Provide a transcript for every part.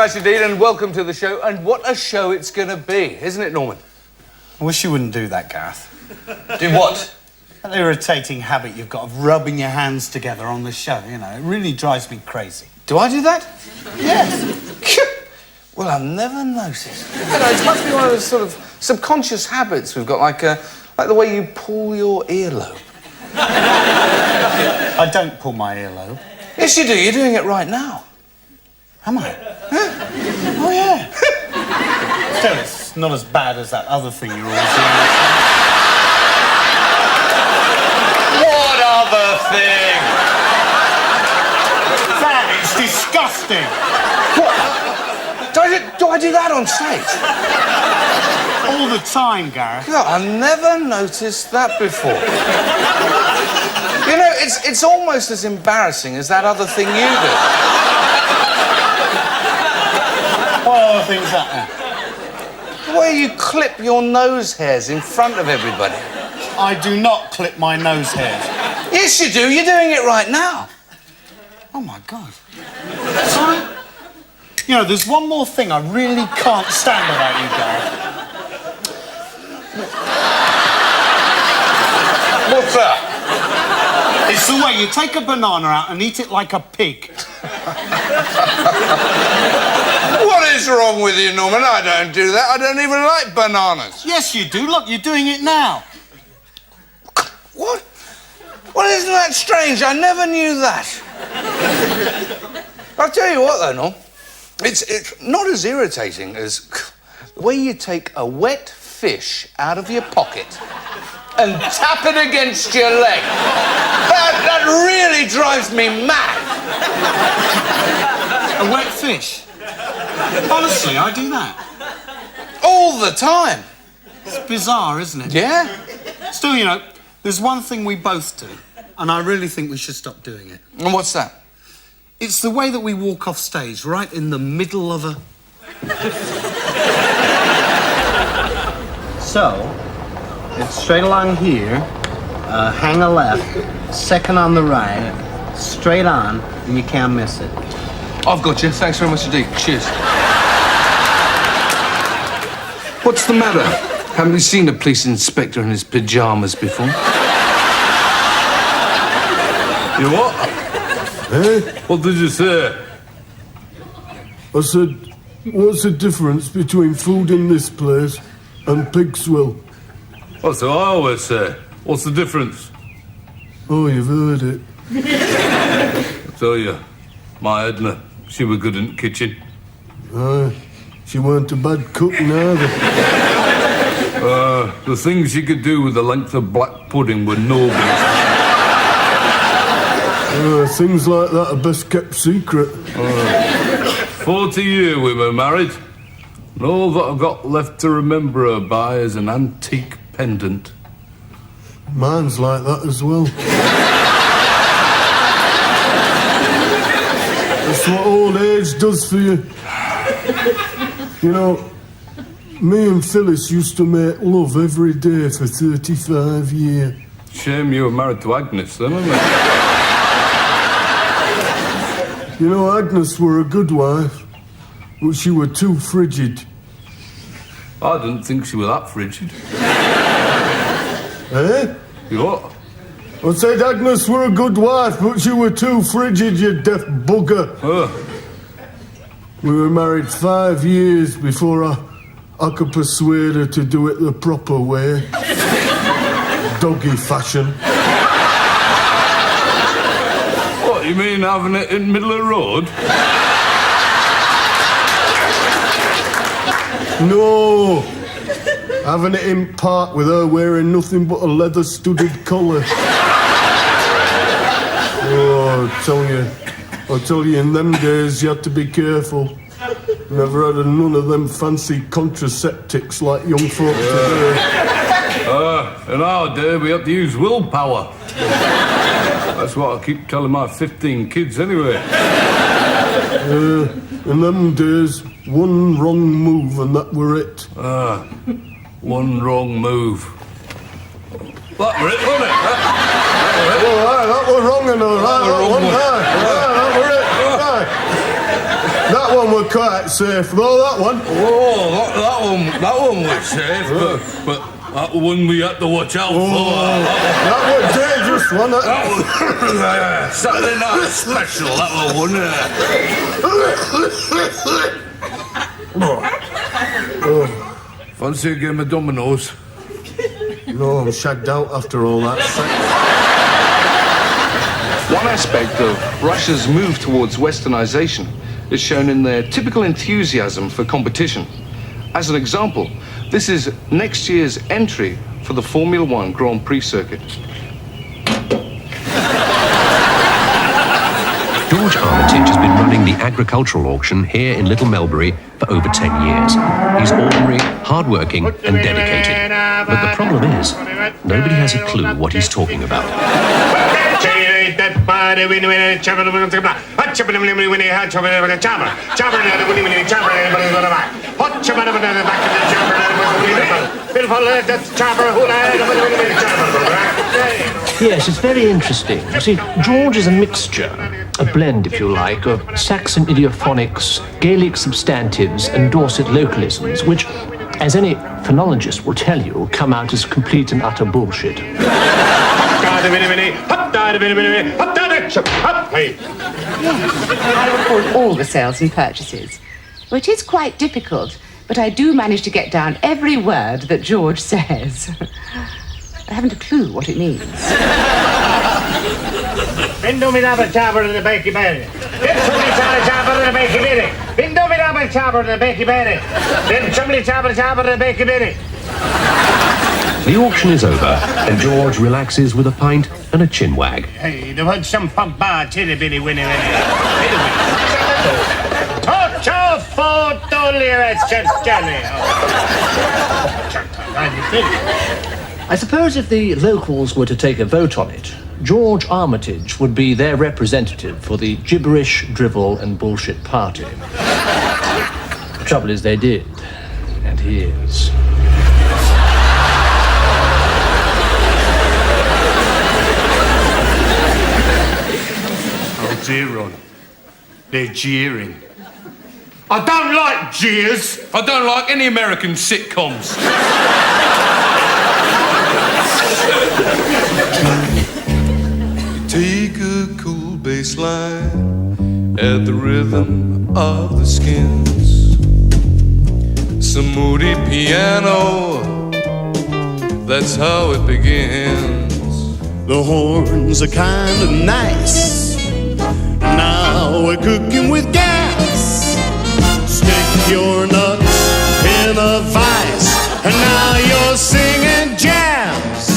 much indeed, and welcome to the show. And what a show it's going to be, isn't it, Norman? I wish you wouldn't do that, Gareth. Do what? An irritating habit you've got of rubbing your hands together on the show, you know. It really drives me crazy. Do I do that? Yes. Well, I've never noticed. You know, it must be one of those sort of subconscious habits we've got, like the way you pull your earlobe. I don't pull my earlobe. Yes, you do. You're doing it right now. Am I? Huh? Oh, yeah. Still, it's not as bad as that other thing you're always doing. What other thing? That is disgusting. What? Do I do that on stage? All the time, Gareth. God, I never noticed that before. You know, it's almost as embarrassing as that other thing you do. What other thing's that then? The way you clip your nose hairs in front of everybody. I do not clip my nose hairs. Yes, you do. You're doing it right now. Oh, my God. Sorry? You know, there's one more thing I really can't stand about you, Gareth. What's that? It's the way you take a banana out and eat it like a pig. What is wrong with you, Norman? I don't do that. I don't even like bananas. Yes, you do. Look, you're doing it now. What? Well, isn't that strange? I never knew that. I'll tell you what, though, Norm. It's not as irritating as the way you take a wet fish out of your pocket and tap it against your leg. That really drives me mad. A wet fish? Honestly, I do that. All the time. It's bizarre, isn't it? Yeah? Still, you know, there's one thing we both do, and I really think we should stop doing it. And what's that? It's the way that we walk off stage, right in the middle of a... So, it's straight along here, hang a left, second on the right, straight on, and you can't miss it. I've got you. Thanks very much indeed. Cheers. What's the matter? Haven't you seen a police inspector in his pyjamas before? You what? Eh? What did you say? I said, what's the difference between food in this place and Pigswill? That's what I always say. What's the difference? Oh, you've heard it. I tell you, my Edna, she was good in the kitchen. Aye, she weren't a bad cook neither. The things she could do with the length of black pudding were nobody's. Things like that are best kept secret. 40 years we were married. And all that I've got left to remember her by is an antique pendant. Mine's like that as well. That's what old age does for you. You know, me and Phyllis used to make love every day for 35 years. Shame you were married to Agnes then, isn't it? You know, Agnes were a good wife, but she were too frigid. I didn't think she was that frigid. Eh? You what? I said Agnes were a good wife, but she were too frigid, you deaf bugger. We were married 5 years before I could persuade her to do it the proper way. Doggy fashion. What, you mean having it in the middle of the road? No! Having it in park with her wearing nothing but a leather-studded collar. Oh, I tell you, in them days you had to be careful. Never had none of them fancy contraceptives like young folk today. In our day, we had to use willpower. That's what I keep telling my 15 kids anyway. In them days, one wrong move and that were it. One wrong move. That were it, wasn't it? That were wrong enough. That were it. That That one was quite safe, though, that one. Oh, that one was safe, but that one we had to watch out for. That was dangerous one. That was Saturday night special, that one, Fancy a game of dominoes? No, I'm shagged out after all that sex. One aspect of Russia's move towards westernization is shown in their typical enthusiasm for competition. As an example, this is next year's entry for the Formula One Grand Prix circuit. George Armitage has been running the agricultural auction here in Little Melbury for over 10 years. He's ordinary, hard-working and dedicated. But the problem is, nobody has a clue what he's talking about. Yes, it's very interesting. You see, George is a mixture, a blend, if you like, of Saxon idiophonics, Gaelic substantives, and Dorset localisms, which, as any phonologist will tell you, come out as complete and utter bullshit. I record all the sales and purchases, which is quite difficult, but I do manage to get down every word that George says. I haven't a clue what it means. The auction is over, and George relaxes with a pint and a chin wag. Hey, they've had some pump bar, chitty bitty winny winny. Toto photo lyrics, Jenny. I suppose if the locals were to take a vote on it, George Armitage would be their representative for the gibberish, drivel, and bullshit party. The trouble is they did, and he is. Oh, dear on. They're jeering. I don't like jeers. I don't like any American sitcoms. Take a cool bass line at the rhythm of the skins. Some moody piano, that's how it begins. The horns are kind of nice. Now we're cooking with gas. Stick your nuts in a vice, and now you're singing jams.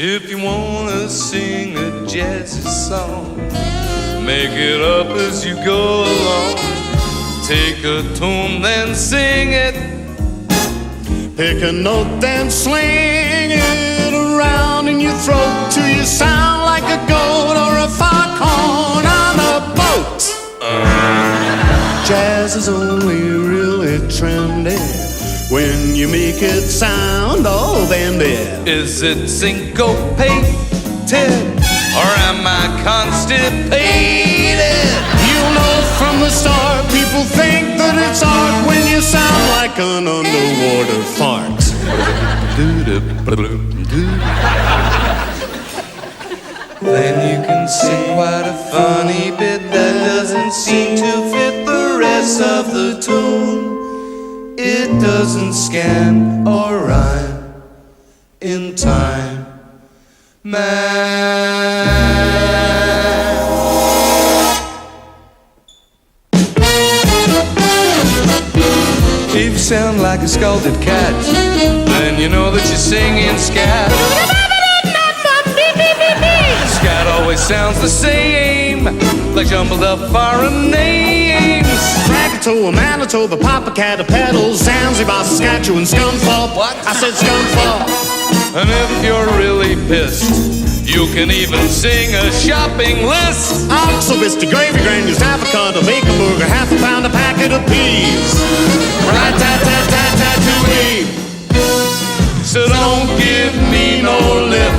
If you wanna sing a jazzy song, make it up as you go along. Take a tune, then sing it. Pick a note, then sling it around in your throat till you sound like a goat or a foghorn on a boat. Jazz is only really trendy when you make it sound all bendy. Is it syncopated or am I constipated? You'll know from the start, people think that it's art when you sound like an underwater fart. Then you can see quite a funny bit that doesn't seem to fit the rest of the tune. It doesn't scan or rhyme in time, man. If you sound like a scalded cat, then you know that you're singing scat. Scat always sounds the same, like jumbled up foreign names. Krakatoa, Manitoba, Papa Cat, pedals, Zanzibar, Saskatchewan, Scunthorpe. What? I said Scunthorpe. And if you're really pissed, you can even sing a shopping list. Oxo Vista, gravy granules, half a cut, a bacon burger, half a pound, a packet of peas. Rat-tat-tat-tat-tat-too-wee. So don't give me no lip.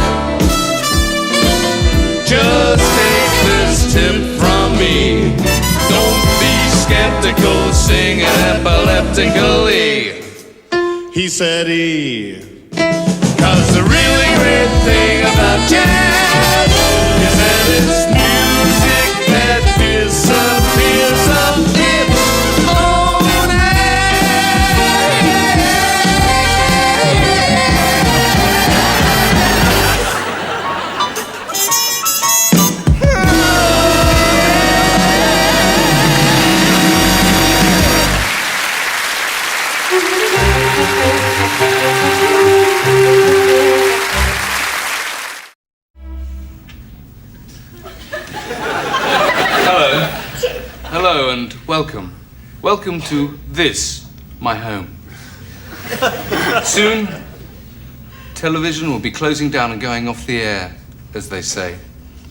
sarcastically. He said "'Cause the really great thing about jazz is that it's music that disappears of its own Hello and welcome. Welcome to this, my home. Soon, television will be closing down and going off the air, as they say.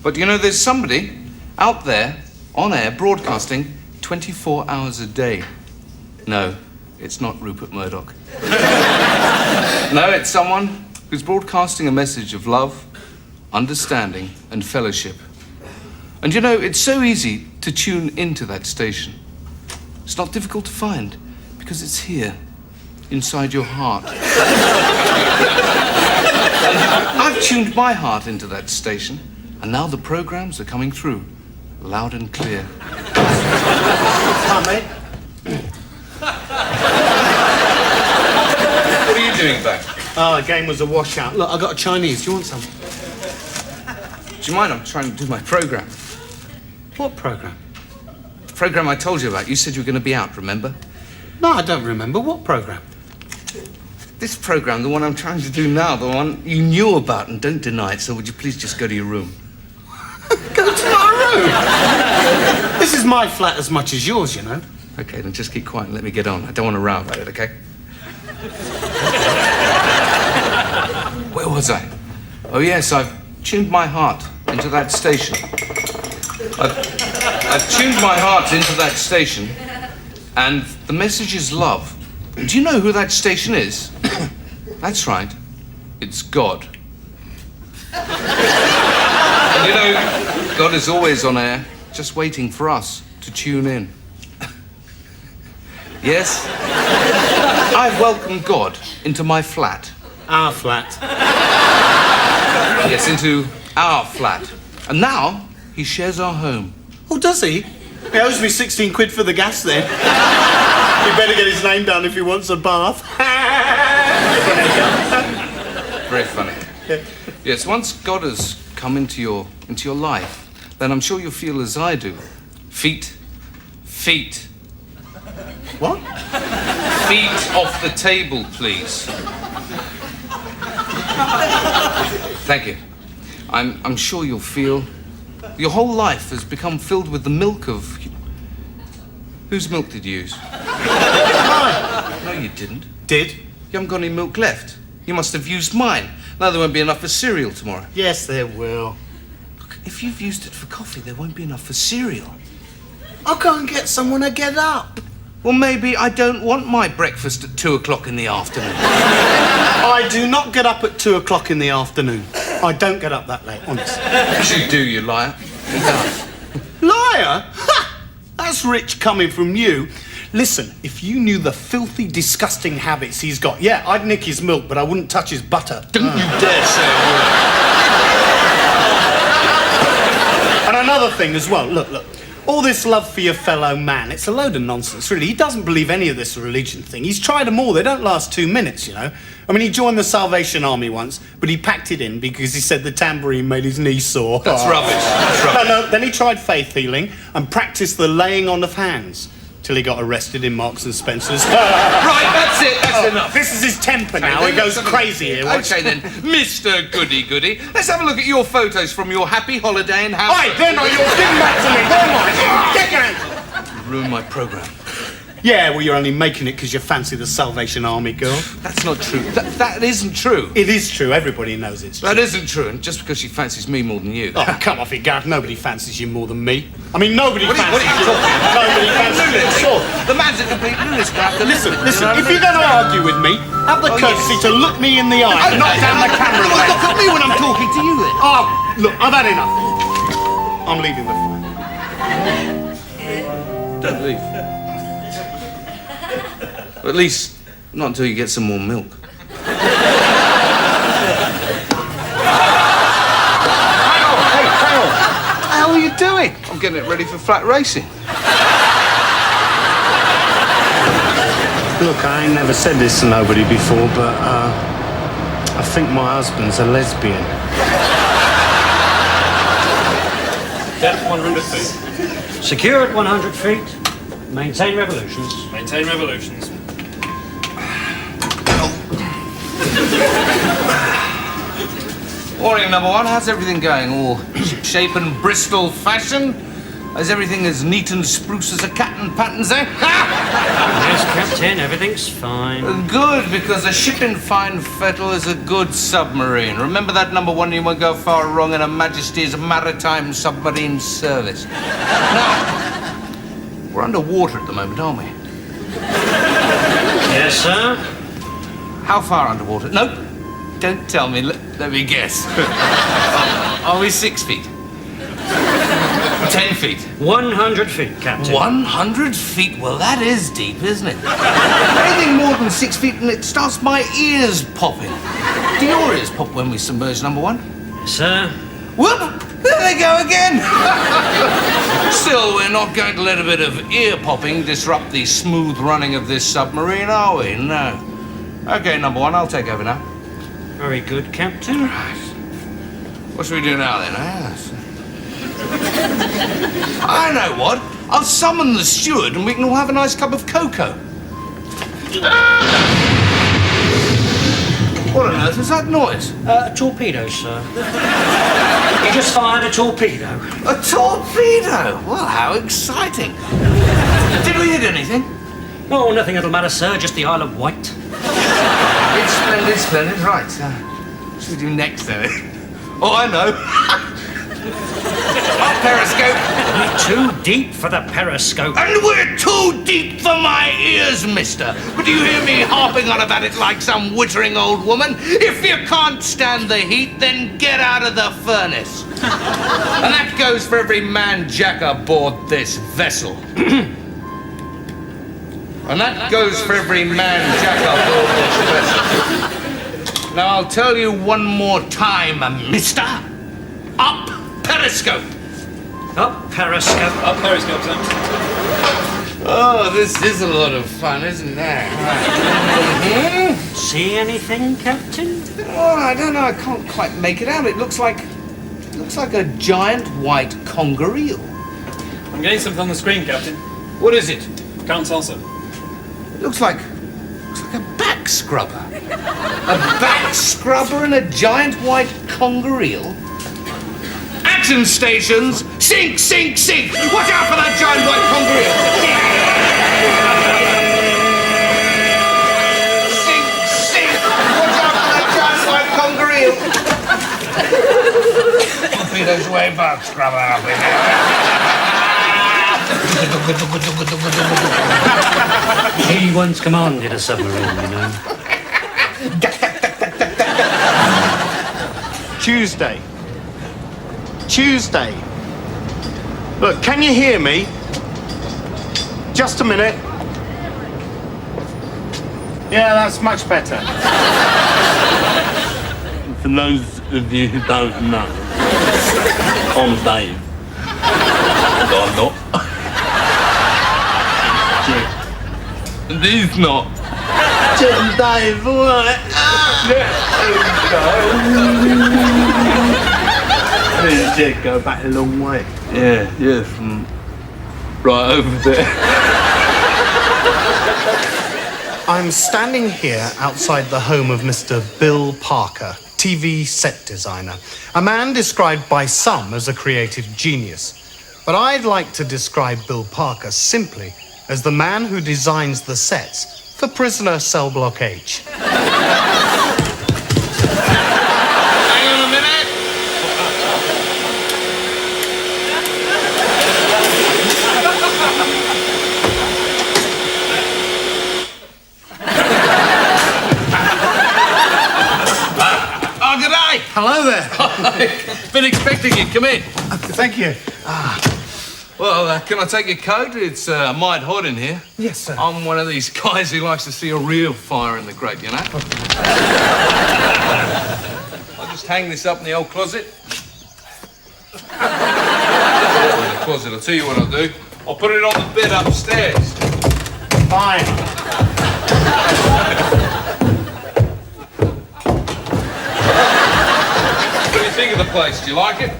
But you know, there's somebody out there, on air, broadcasting 24 hours a day. No, it's not Rupert Murdoch. No, it's someone who's broadcasting a message of love, understanding, and fellowship. And you know, it's so easy to tune into that station. It's not difficult to find, because it's here, inside your heart. And I've tuned my heart into that station, and now the programs are coming through, loud and clear. Hi, mate. What are you doing back? Oh, the game was a washout. Look, I got a Chinese. Do you want some? Do you mind? I'm trying to do my program. What program? The program I told you about. You said you were going to be out, remember? No, I don't remember. What program? This program, the one I'm trying to do now, the one you knew about, and don't deny it, so would you please just go to your room? Go to my room? This is my flat as much as yours, you know. Okay, then just keep quiet and let me get on. I don't want to row about it, okay? Where was I? Oh, yes, I've tuned my heart into that station. I've tuned my heart into that station, and the message is love. Do you know who that station is? That's right. It's God. And you know, God is always on air, just waiting for us to tune in. Yes, I've welcomed God into my flat. Our flat. Yes, into our flat. And now he shares our home. Oh, does he? He owes me 16 quid for the gas then. You better get his name down if he wants a bath. Very funny. Yes, once God has come into your life, then I'm sure you'll feel as I do. Feet. What? Feet off the table, please. Thank you. I'm sure you'll feel your whole life has become filled with the milk of... Whose milk did you use? Mine. No, you didn't. Did? You haven't got any milk left. You must have used mine. Now there won't be enough for cereal tomorrow. Yes, there will. Look, if you've used it for coffee, there won't be enough for cereal. I'll go and get someone to get up. Well, maybe I don't want my breakfast at 2 o'clock in the afternoon. I do not get up at 2 o'clock in the afternoon. I don't get up that late, honestly. Yes, you do, you liar. He does. Liar? Ha! That's rich coming from you. Listen, if you knew the filthy, disgusting habits he's got, yeah, I'd nick his milk, but I wouldn't touch his butter. Don't you dare say a word. And another thing as well, look. All this love for your fellow man, it's a load of nonsense, really. He doesn't believe any of this religion thing. He's tried them all. They don't last 2 minutes, you know. I mean, he joined the Salvation Army once, but he packed it in because he said the tambourine made his knee sore. That's rubbish. That's rubbish. No, then he tried faith healing and practiced the laying on of hands till he got arrested in Marks and Spencer's. Right, that's it. That's enough. This is his temper now. He goes crazy here. Okay, then, Mr. Goody-Goody, let's have a look at your photos from your happy holiday in house. Hey, they're not yours. Give them back to me. They're mine. Get your hands. You ruined my program. Yeah, well, you're only making it because you fancy the Salvation Army girl. That's not true. That isn't true. It is true. Everybody knows it's true. That isn't true, and just because she fancies me more than you. Oh, come off it, Gareth. Nobody fancies you more than me. I mean, nobody fancies what are you talking about? Nobody fancies you at all. The man's a complete lunatic. Listen, if you're going to argue with me, have the courtesy to look me in the eye and not down the camera. Look at me when I'm talking to you, then. Oh, look, I've had enough. I'm leaving the flat. Don't leave. At least, not until you get some more milk. Hale! What the hell are you doing? I'm getting it ready for flat racing. Look, I ain't never said this to nobody before, but I think my husband's a lesbian. Depth 100 feet. Secure at 100 feet. Maintain revolutions. Maintain revolutions. Morning, number one. How's everything going? All shape and Bristol fashion? Is everything as neat and spruce as a cat and pattens, eh? Yes, Captain, everything's fine. Good, because a ship in fine fettle is a good submarine. Remember that, number one, you won't go far wrong in Her Majesty's Maritime Submarine Service. Now, we're underwater at the moment, aren't we? Yes, sir. How far underwater? No, don't tell me. Let me guess. Are we 6 feet? 10 feet? 100 feet, Captain. 100 feet? Well, that is deep, isn't it? Anything more than 6 feet and it starts my ears popping. Do your ears pop when we submerge, number one? Sir? Whoop! There they go again! Still, we're not going to let a bit of ear popping disrupt the smooth running of this submarine, are we? No. Okay, number one, I'll take over now. Very good, Captain. Right. What should we do now, then? I know what. I'll summon the steward and we can all have a nice cup of cocoa. What on earth was that noise? A torpedo, sir. He just fired a torpedo. A torpedo? Well, how exciting. Did we hit anything? Oh, nothing that'll matter, sir. Just the Isle of Wight. It's splendid, splendid. Right. What should we do next, then? Oh, I know. Up periscope. We're too deep for the periscope. And we're too deep for my ears, mister. But do you hear me harping on about it like some wittering old woman? If you can't stand the heat, then get out of the furnace. And that goes for every man jack aboard this vessel. And that goes for every man jack aboard this vessel. Now, I'll tell you one more time, mister. Up periscope. Up periscope. Up periscope, sir. Oh, this is a lot of fun, isn't it? Right. See anything, Captain? Oh, I don't know. I can't quite make it out. It looks like a giant white conger eel. I'm getting something on the screen, Captain. What is it? Can't tell, sir. It looks like a back scrubber. A back scrubber and a giant white conger eel. Action stations! Sink, sink, sink! Watch out for that giant white conger eel! Sink, sink! Watch out for that giant white conger eel! Torpedoes away, back scrubber up in He once commanded a submarine, you know. Tuesday. Look, can you hear me? Just a minute. Yeah, that's much better. For those of you who don't know, I'm Dave. And I'm not. And he's not. Just Dave, alright? Yeah, go back a long way. Yeah, from right over there. I'm standing here outside the home of Mr. Bill Parker, TV set designer, a man described by some as a creative genius. But I'd like to describe Bill Parker simply as the man who designs the sets for Prisoner Cell Block H. Hang on a minute. Oh, good day. Hello there. Been expecting you. Come in. Thank you. Well, can I take your coat? It's might hot in here. Yes, sir. I'm one of these guys who likes to see a real fire in the grate, you know? I'll just hang this up in the old closet. In the closet, I'll tell you what I'll do. I'll put it on the bed upstairs. Fine. What do you think of the place? Do you like it?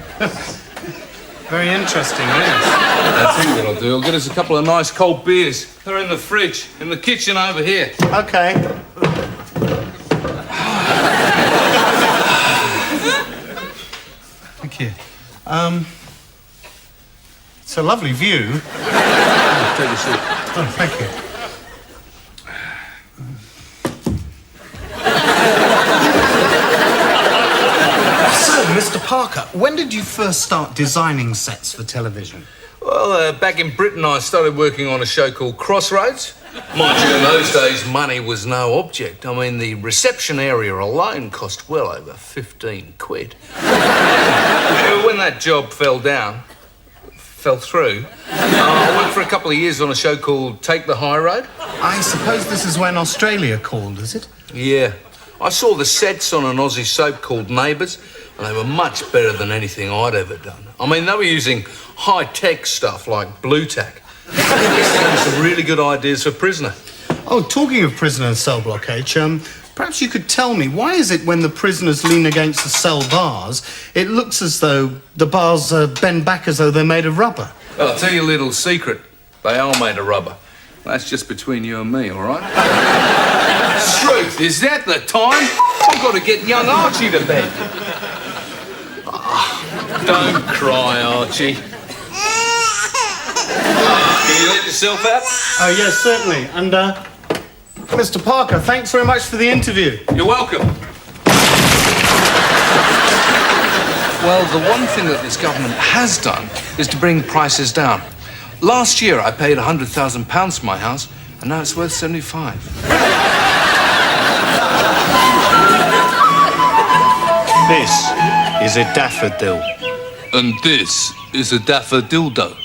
Very interesting, yes. I'll tell you what I'll do. I'll get us a couple of nice cold beers. They're in the fridge, in the kitchen over here. Okay. Thank you. It's a lovely view. Take a seat. Oh, thank you. So, Mr. Parker, when did you first start designing sets for television? Well, back in Britain, I started working on a show called Crossroads. Mind you, in those days, money was no object. I mean, the reception area alone cost well over 15 quid. When that job fell through, I worked for a couple of years on a show called Take the High Road. I suppose this is when Australia called, is it? Yeah. I saw the sets on an Aussie soap called Neighbours, and they were much better than anything I'd ever done. I mean, they were using high-tech stuff like blue tack. Some really good ideas for Prisoner. Oh, talking of prisoner and cell blockage, perhaps you could tell me, why is it when the prisoners lean against the cell bars, it looks as though the bars bend back as though they're made of rubber? Well, I'll tell you a little secret. They are made of rubber. That's just between you and me, all right? Truth, is that the time? I've got to get young Archie to bed. Don't cry, Archie. Can you let yourself out? Oh, yes, certainly. And, Mr. Parker, thanks very much for the interview. You're welcome. Well, the one thing that this government has done is to bring prices down. Last year, I paid £100,000 for my house, and now it's worth 75. This is a daffodil. And this is a daffodildo.